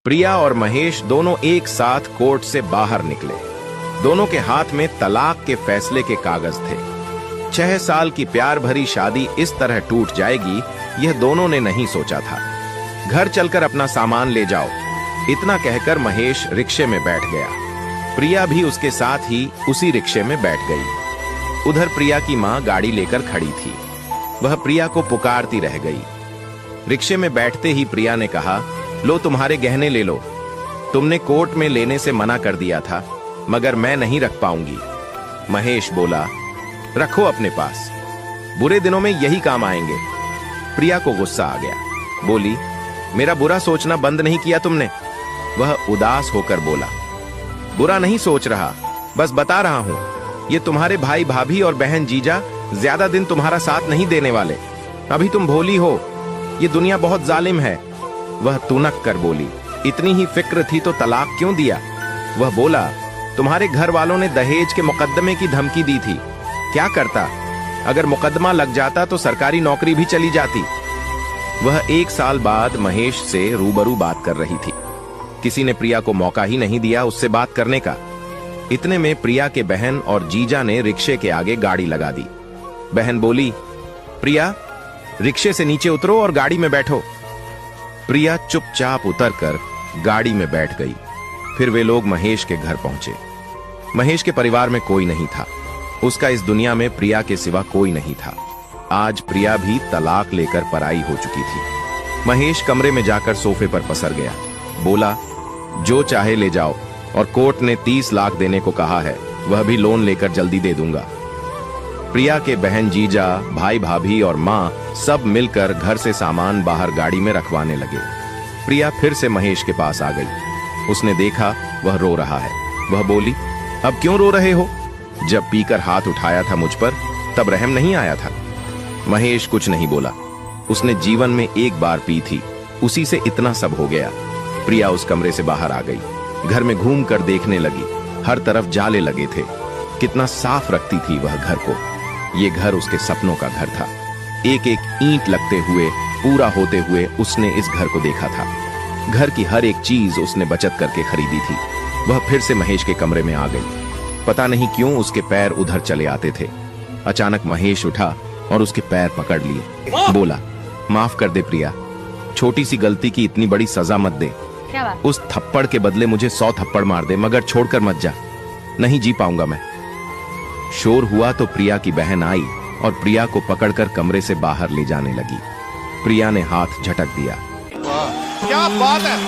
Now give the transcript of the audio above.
प्रिया और महेश दोनों एक साथ कोर्ट से बाहर निकले। दोनों के हाथ में तलाक के फैसले के कागज थे। 6 साल की प्यार भरी शादी इस तरह टूट जाएगी, यह दोनों ने नहीं सोचा था। घर चलकर अपना सामान ले जाओ, इतना कहकर महेश रिक्शे में बैठ गया। प्रिया भी उसके साथ ही उसी रिक्शे में बैठ गई। उधर प्रिया की मां गाड़ी लेकर खड़ी थी। वह प्रिया को पुकारती रह गई। रिक्शे में बैठते ही प्रिया ने कहा, लो तुम्हारे गहने ले लो। तुमने कोर्ट में लेने से मना कर दिया था, मगर मैं नहीं रख पाऊंगी। महेश बोला, रखो अपने पास, बुरे दिनों में यही काम आएंगे। प्रिया को गुस्सा आ गया। बोली, मेरा बुरा सोचना बंद नहीं किया तुमने? वह उदास होकर बोला, बुरा नहीं सोच रहा, बस बता रहा हूं, ये तुम्हारे भाई भाभी और बहन जीजा ज्यादा दिन तुम्हारा साथ नहीं देने वाले। अभी तुम भोली हो, ये दुनिया बहुत जालिम है। वह तुनक कर बोली, इतनी ही फिक्र थी तो तलाक क्यों दिया? वह बोला, तुम्हारे घर वालों ने दहेज के मुकदमे की धमकी दी थी। क्या करता? अगर मुकदमा लग जाता तो सरकारी नौकरी भी चली जाती। वह 1 साल बाद महेश से रूबरू बात कर रही थी। किसी ने प्रिया को मौका ही नहीं दिया उससे बात करने का। इतने में प्रिया के बहन और जीजा ने रिक्शे के आगे गाड़ी लगा दी। बहन बोली, प्रिया, रिक्शे से नीचे उतरो और गाड़ी में बैठो। प्रिया चुपचाप उतरकर गाड़ी में बैठ गई। फिर वे लोग महेश के घर पहुंचे। महेश के परिवार में कोई नहीं था। उसका इस दुनिया में प्रिया के सिवा कोई नहीं था। आज प्रिया भी तलाक लेकर पराई हो चुकी थी। महेश कमरे में जाकर सोफे पर पसर गया। बोला, जो चाहे ले जाओ, और कोर्ट ने 30 लाख देने को कहा है, वह भी लोन लेकर जल्दी दे दूंगा। प्रिया के बहन जीजा, भाई भाभी और मां सब मिलकर घर से सामान बाहर गाड़ी में रखवाने लगे। प्रिया फिर से महेश के पास आ गई। उसने देखा वह रो रहा है। वह बोली, अब क्यों रो रहे हो? जब पीकर हाथ उठाया था मुझ पर, तब रहम नहीं आया था? महेश कुछ नहीं बोला। उसने जीवन में एक बार पी थी, उसी से इतना सब हो गया। प्रिया उस कमरे से बाहर आ गई। घर में घूम कर देखने लगी। हर तरफ जाले लगे थे। कितना साफ रखती थी वह घर को। ये घर उसके सपनों का घर था। एक एक ईंट लगते हुए, पूरा होते हुए उसने इस घर को देखा था। घर की हर एक चीज उसने बचत करके खरीदी थी। वह फिर से महेश के कमरे में आ गई। पता नहीं क्यों उसके पैर उधर चले आते थे। अचानक महेश उठा और उसके पैर पकड़ लिए। बोला, माफ कर दे प्रिया, छोटी सी गलती की इतनी बड़ी सजा मत दे। क्या बात? उस थप्पड़ के बदले मुझे 100 थप्पड़ मार दे, मगर छोड़कर मत जा। नहीं जी पाऊंगा मैं। शोर हुआ तो प्रिया की बहन आई और प्रिया को पकड़कर कमरे से बाहर ले जाने लगी। प्रिया ने हाथ झटक दिया। क्या बात है!